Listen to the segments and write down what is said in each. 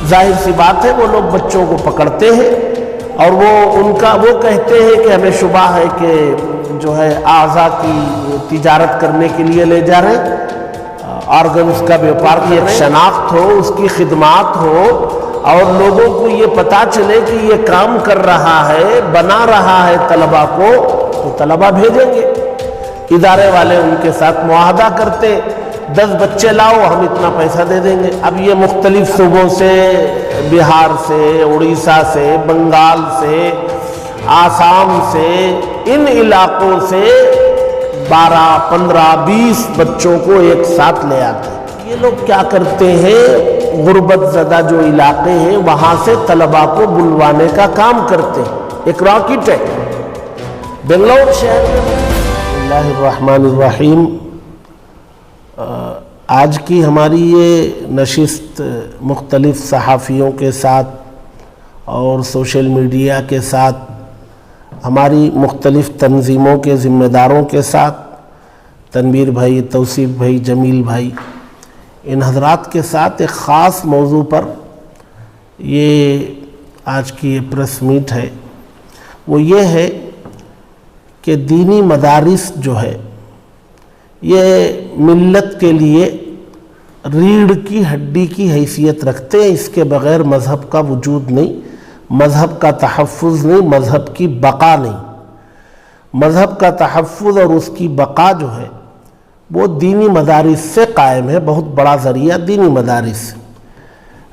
ظاہر سی بات ہے وہ لوگ بچوں کو پکڑتے ہیں اور وہ کہتے ہیں کہ ہمیں شبہ ہے کہ جو ہے اعضاء کی تجارت کرنے کے لیے لے جا رہے ہیں، آرگنز کا بیوپار کی ایک شناخت ہو، اس کی خدمات ہو اور لوگوں کو یہ پتا چلے کہ یہ کام کر رہا ہے، بنا رہا ہے طلبہ کو، تو طلبہ بھیجیں گے۔ ادارے والے ان کے ساتھ معاہدہ کرتے، 10 بچے لاؤ ہم اتنا پیسہ دے دیں گے۔ اب یہ مختلف صوبوں سے، بہار سے، اڑیسہ سے، بنگال سے، آسام سے، ان علاقوں سے 12، 15، 20 بچوں کو ایک ساتھ لے آتے ہیں۔ یہ لوگ کیا کرتے ہیں، غربت زدہ جو علاقے ہیں وہاں سے طلباء کو بلوانے کا کام کرتے ہیں۔ ایک راکٹ ہے بنگلور شہر میں۔ بسم اللہ الرحمن الرحیم۔ آج کی ہماری یہ نشست مختلف صحافیوں کے ساتھ اور سوشل میڈیا کے ساتھ، ہماری مختلف تنظیموں کے ذمہ داروں کے ساتھ، تنویر بھائی، توصیف بھائی، جمیل بھائی، ان حضرات کے ساتھ ایک خاص موضوع پر یہ آج کی یہ پریس میٹ ہے، وہ یہ ہے کہ دینی مدارس جو ہے یہ ملت کے لیے ریڑھ کی ہڈی کی حیثیت رکھتے ہیں۔ اس کے بغیر مذہب کا وجود نہیں، مذہب کا تحفظ نہیں، مذہب کی بقا نہیں۔ مذہب کا تحفظ اور اس کی بقا جو ہے وہ دینی مدارس سے قائم ہے، بہت بڑا ذریعہ دینی مدارس۔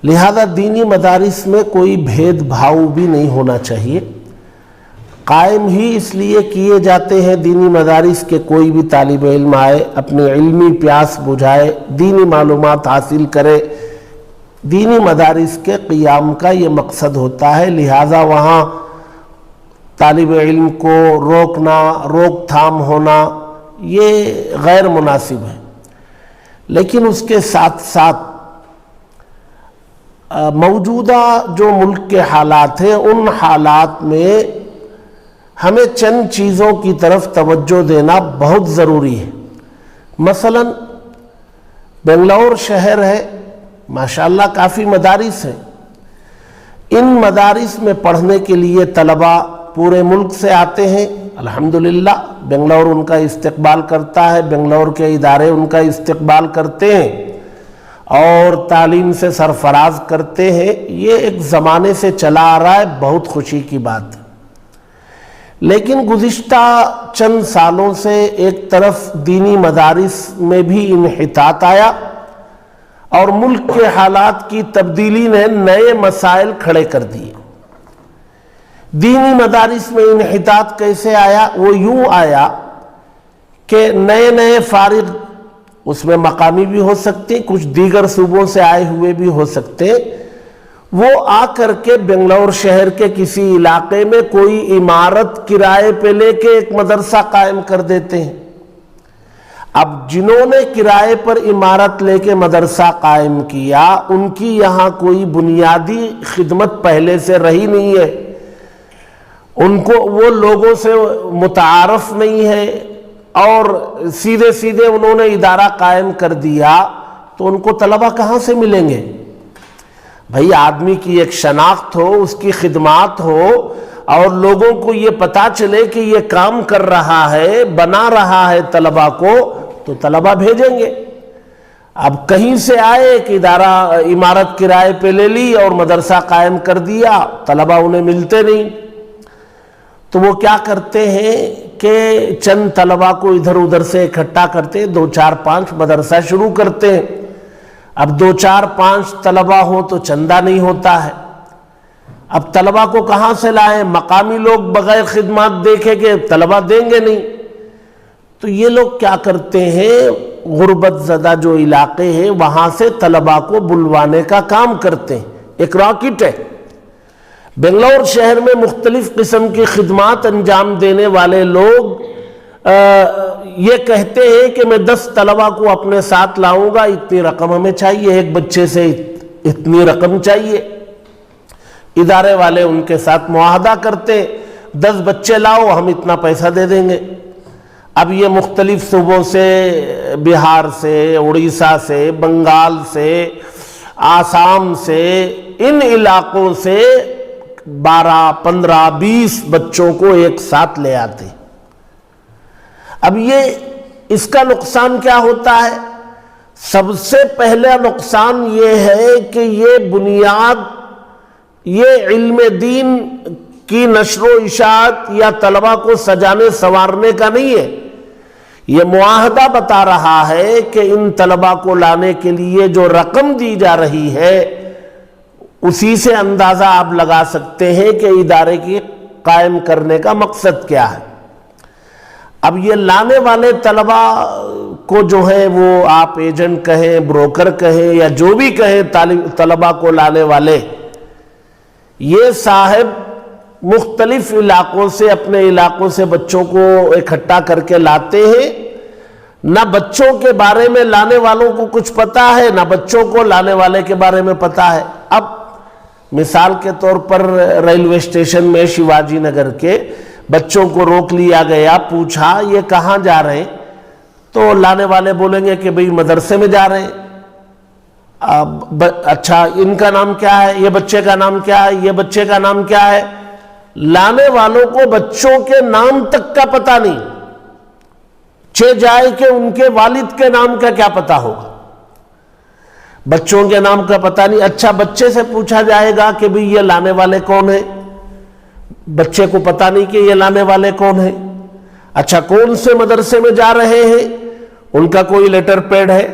لہذا دینی مدارس میں کوئی بھید بھاؤ بھی نہیں ہونا چاہیے۔ قائم ہی اس لیے کیے جاتے ہیں دینی مدارس کہ کوئی بھی طالب علم آئے، اپنی علمی پیاس بجھائے، دینی معلومات حاصل کرے۔ دینی مدارس کے قیام کا یہ مقصد ہوتا ہے، لہذا وہاں طالب علم کو روکنا، روک تھام ہونا یہ غیر مناسب ہے۔ لیکن اس کے ساتھ ساتھ موجودہ جو ملک کے حالات ہیں، ان حالات میں ہمیں چند چیزوں کی طرف توجہ دینا بہت ضروری ہے۔ مثلا بنگلور شہر ہے، ماشاءاللہ کافی مدارس ہیں۔ ان مدارس میں پڑھنے کے لیے طلباء پورے ملک سے آتے ہیں، الحمدللہ بنگلور ان کا استقبال کرتا ہے، بنگلور کے ادارے ان کا استقبال کرتے ہیں اور تعلیم سے سرفراز کرتے ہیں۔ یہ ایک زمانے سے چلا آ رہا ہے، بہت خوشی کی بات ہے۔ لیکن گزشتہ چند سالوں سے ایک طرف دینی مدارس میں بھی انحطاط آیا اور ملک کے حالات کی تبدیلی نے نئے مسائل کھڑے کر دیے۔ دینی مدارس میں انحطاط کیسے آیا؟ وہ یوں آیا کہ نئے نئے فارغ، اس میں مقامی بھی ہو سکتے، کچھ دیگر صوبوں سے آئے ہوئے بھی ہو سکتے، وہ آ کر کے بنگلور شہر کے کسی علاقے میں کوئی عمارت کرائے پہ لے کے ایک مدرسہ قائم کر دیتے ہیں۔ اب جنہوں نے کرائے پر عمارت لے کے مدرسہ قائم کیا، ان کی یہاں کوئی بنیادی خدمت پہلے سے رہی نہیں ہے، ان کو وہ لوگوں سے متعارف نہیں ہے، اور سیدھے سیدھے انہوں نے ادارہ قائم کر دیا، تو ان کو طلبہ کہاں سے ملیں گے؟ بھئی آدمی کی ایک شناخت ہو، اس کی خدمات ہو اور لوگوں کو یہ پتا چلے کہ یہ کام کر رہا ہے، بنا رہا ہے طلبہ کو، تو طلبہ بھیجیں گے۔ اب کہیں سے آئے ایک ادارہ عمارت کرائے پہ لے لی اور مدرسہ قائم کر دیا، طلبہ انہیں ملتے نہیں، تو وہ کیا کرتے ہیں کہ چند طلبہ کو ادھر ادھر سے اکٹھا کرتے، 2، 4، 5 مدرسہ شروع کرتے ہیں۔ اب 2، 4، 5 طلبہ ہو تو چندہ نہیں ہوتا ہے، اب طلبہ کو کہاں سے لائیں؟ مقامی لوگ بغیر خدمات دیکھے کہ طلبہ دیں گے نہیں، تو یہ لوگ کیا کرتے ہیں، غربت زدہ جو علاقے ہیں وہاں سے طلبہ کو بلوانے کا کام کرتے ہیں۔ ایک راکٹ ہے بنگلور شہر میں، مختلف قسم کی خدمات انجام دینے والے لوگ یہ کہتے ہیں کہ میں 10 طلبہ کو اپنے ساتھ لاؤں گا، اتنی رقم ہمیں چاہیے، ایک بچے سے اتنی رقم چاہیے۔ ادارے والے ان کے ساتھ معاہدہ کرتے، 10 بچے لاؤ ہم اتنا پیسہ دے دیں گے۔ اب یہ مختلف صوبوں سے، بہار سے، اڑیسہ سے، بنگال سے، آسام سے ان علاقوں سے 12, 15, 20 بچوں کو ایک ساتھ لے آتے. اب اس کا نقصان کیا ہوتا ہے؟ سب سے پہلا نقصان یہ ہے کہ یہ بنیاد یہ علم دین کی نشر و اشاعت یا طلبہ کو سجانے سنوارنے کا نہیں ہے. یہ معاہدہ بتا رہا ہے کہ ان طلبہ کو لانے کے لیے جو رقم دی جا رہی ہے اسی سے اندازہ آپ لگا سکتے ہیں کہ ادارے کی قائم کرنے کا مقصد کیا ہے. اب یہ لانے والے طلبہ کو جو ہے وہ آپ ایجنٹ کہیں, بروکر کہیں یا جو بھی کہیں, طلبہ کو لانے والے یہ صاحب مختلف علاقوں سے اپنے علاقوں سے بچوں کو اکٹھا کر کے لاتے ہیں. نہ بچوں کے بارے میں لانے والوں کو کچھ پتا ہے, نہ بچوں کو لانے والے کے بارے میں پتا ہے. اب مثال کے طور پر ریلوے اسٹیشن میں شیواجی نگر کے بچوں کو روک لیا گیا, پوچھا یہ کہاں جا رہے ہیں, تو لانے والے بولیں گے کہ بھئی مدرسے میں جا رہے ہیں. اچھا ان کا نام کیا ہے, یہ بچے کا نام کیا ہے, یہ بچے کا نام کیا ہے. لانے والوں کو بچوں کے نام تک کا پتہ نہیں, جائے کہ ان کے والد کے نام کا کیا پتہ ہوگا, بچوں کے نام کا پتہ نہیں. اچھا بچے سے پوچھا جائے گا کہ بھئی یہ لانے والے کون ہیں, بچے کو پتہ نہیں کہ یہ لانے والے کون ہیں. اچھا کون سے مدرسے میں جا رہے ہیں, ان کا کوئی لیٹر پیڈ ہے,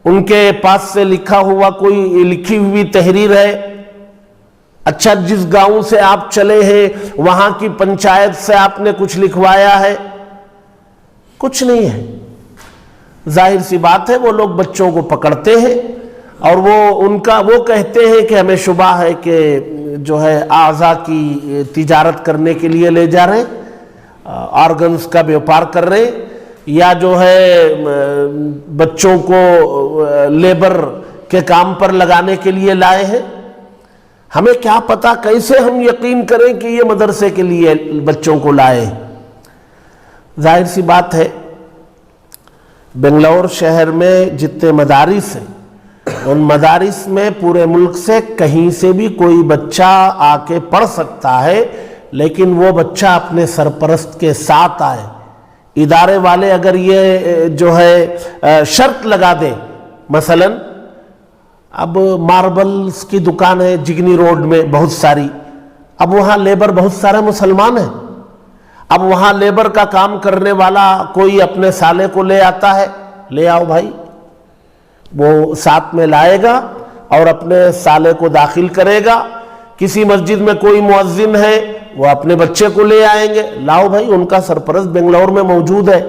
ان کے پاس سے لکھا ہوا کوئی لکھی ہوئی تحریر ہے. اچھا جس گاؤں سے آپ چلے ہیں وہاں کی پنچایت سے آپ نے کچھ لکھوایا ہے, کچھ نہیں ہے. ظاہر سی بات ہے وہ لوگ بچوں کو پکڑتے ہیں اور وہ کہتے ہیں کہ ہمیں شبہ ہے کہ جو ہے اعضاء کی تجارت کرنے کے لیے لے جا رہے ہیں, آرگنز کا بیوپار کر رہے ہیں, یا جو ہے بچوں کو لیبر کے کام پر لگانے کے لیے لائے ہیں. ہمیں کیا پتا, کیسے ہم یقین کریں کہ یہ مدرسے کے لیے بچوں کو لائے. ظاہر سی بات ہے بنگلور شہر میں جتنے مدارس ہیں ان مدارس میں پورے ملک سے کہیں سے بھی کوئی بچہ آ کے پڑھ سکتا ہے, لیکن وہ بچہ اپنے سرپرست کے ساتھ آئے. ادارے والے اگر یہ جو ہے شرط لگا دیں, مثلا اب ماربلز کی دکان ہے جگنی روڈ میں بہت ساری, اب وہاں لیبر بہت سارے مسلمان ہیں, اب وہاں لیبر کا کام کرنے والا کوئی اپنے سالے کو لے آتا ہے, لے آؤ بھائی, وہ ساتھ میں لائے گا اور اپنے سالے کو داخل کرے گا. کسی مسجد میں کوئی مؤذن ہے وہ اپنے بچے کو لے آئیں گے, لاؤ بھائی, ان کا سرپرست بنگلور میں موجود ہے.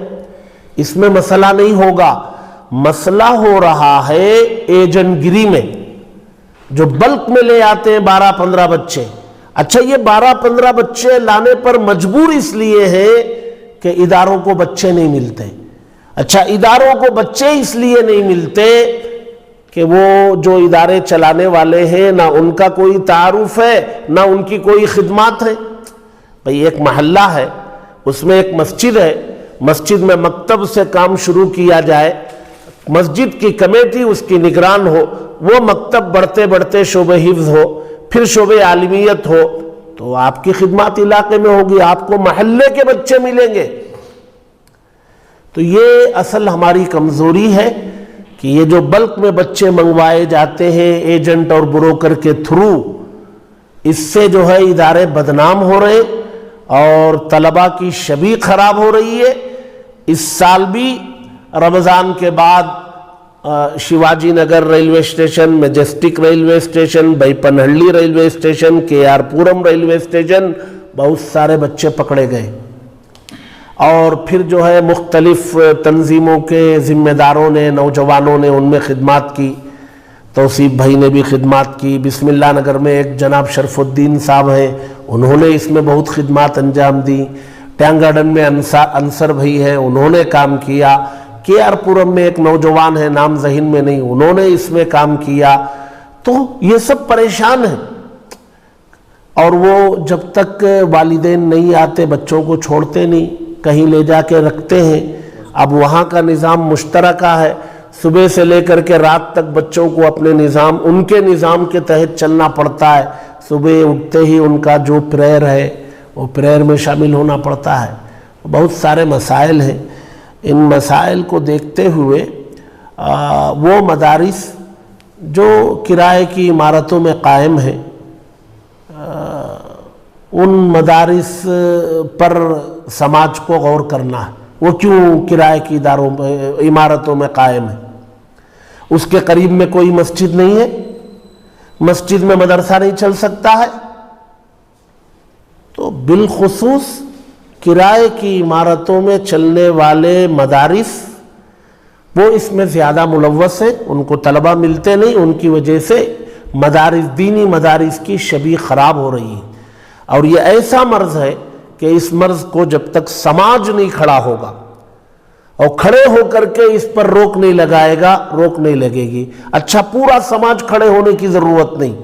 اس میں مسئلہ نہیں ہوگا. مسئلہ ہو رہا ہے ایجنٹ گری میں, جو بلک میں لے آتے ہیں 12-15 بچے. اچھا یہ 12-15 بچے لانے پر مجبور اس لیے ہیں کہ اداروں کو بچے نہیں ملتے. اچھا اداروں کو بچے اس لیے نہیں ملتے کہ وہ جو ادارے چلانے والے ہیں نہ ان کا کوئی تعارف ہے نہ ان کی کوئی خدمات ہے. بھئی ایک محلہ ہے, اس میں ایک مسجد ہے, مسجد میں مکتب سے کام شروع کیا جائے, مسجد کی کمیٹی اس کی نگران ہو, وہ مکتب بڑھتے بڑھتے شعبہ حفظ ہو, پھر شعبہ عالمیت ہو, تو آپ کی خدمات علاقے میں ہوگی, آپ کو محلے کے بچے ملیں گے. تو یہ اصل ہماری کمزوری ہے کہ یہ جو بلک میں بچے منگوائے جاتے ہیں ایجنٹ اور بروکر کے تھرو, اس سے جو ہے ادارے بدنام ہو رہے اور طلبہ کی شبیہ خراب ہو رہی ہے. اس سال بھی رمضان کے بعد Shivaji Nagar railway station, Majestic railway station, Byappanahalli railway station, K R Puram railway station, بہت سارے بچے پکڑے گئے. اور پھر جو ہے مختلف تنظیموں کے ذمہ داروں نے, نوجوانوں نے ان میں خدمات کی. توصیف بھائی نے بھی خدمات کی. بسم اللہ نگر میں ایک جناب شرف الدین صاحب ہیں, انہوں نے اس میں بہت خدمات انجام دی. ٹینگ گارڈن میں انصر بھائی ہیں, انہوں نے کام کیا. کے آر پورم میں ایک نوجوان ہے, نام ذہن میں نہیں, انہوں نے اس میں کام کیا. تو یہ سب پریشان ہیں, اور وہ جب تک والدین نہیں آتے بچوں کو چھوڑتے نہیں, کہیں لے جا کے رکھتے ہیں. اب وہاں کا نظام مشترکہ ہے, صبح سے لے کر کے رات تک بچوں کو اپنے نظام، ان کے نظام کے تحت چلنا پڑتا ہے. صبح اٹھتے ہی ان کا جو پریئر ہے وہ پریئر میں شامل ہونا پڑتا ہے. بہت سارے مسائل ہیں. ان مسائل کو دیکھتے ہوئے وہ مدارس جو کرائے کی عمارتوں میں قائم ہیں، ان مدارس پر سماج کو غور کرنا ہے. وہ کیوں کرائے کی عمارتوں میں قائم ہے؟ اس کے قریب میں کوئی مسجد نہیں ہے، مسجد میں مدرسہ نہیں چل سکتا ہے. تو بالخصوص کرائے کی عمارتوں میں چلنے والے مدارس وہ اس میں زیادہ ملوث ہیں. ان کو طلبہ ملتے نہیں، ان کی وجہ سے مدارس، دینی مدارس کی شبیہ خراب ہو رہی ہے. اور یہ ایسا مرض ہے کہ اس مرض کو جب تک سماج نہیں کھڑا ہوگا اور کھڑے ہو کر کے اس پر روک نہیں لگائے گا، روک نہیں لگے گی. اچھا، پورا سماج کھڑے ہونے کی ضرورت نہیں.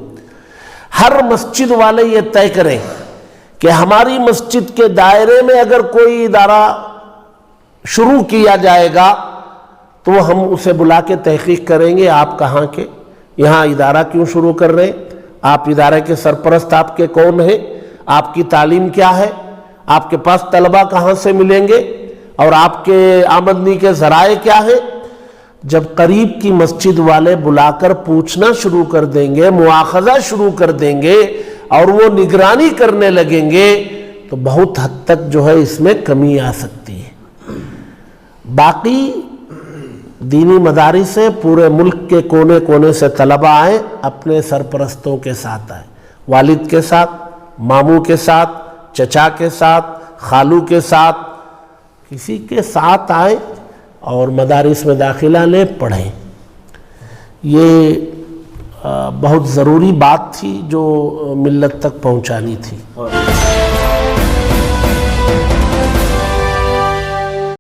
ہر مسجد والے یہ طے کریں کہ ہماری مسجد کے دائرے میں اگر کوئی ادارہ شروع کیا جائے گا تو ہم اسے بلا کے تحقیق کریں گے، آپ کہاں کے، یہاں ادارہ کیوں شروع کر رہے ہیں، آپ ادارے کے سرپرست آپ کے کون ہیں، آپ کی تعلیم کیا ہے، آپ کے پاس طلبہ کہاں سے ملیں گے، اور آپ کے آمدنی کے ذرائع کیا ہیں. جب قریب کی مسجد والے بلا کر پوچھنا شروع کر دیں گے، مواخذہ شروع کر دیں گے اور وہ نگرانی کرنے لگیں گے تو بہت حد تک جو ہے اس میں کمی آ سکتی ہے. باقی دینی مدارس سے پورے ملک کے کونے کونے سے طلبہ آئیں، اپنے سرپرستوں کے ساتھ آئیں، والد کے ساتھ، ماموں کے ساتھ، چچا کے ساتھ، خالو کے ساتھ، کسی کے ساتھ آئیں اور مدارس میں داخلہ لیں، پڑھیں. یہ بہت ضروری بات تھی جو ملت تک پہنچانی تھی.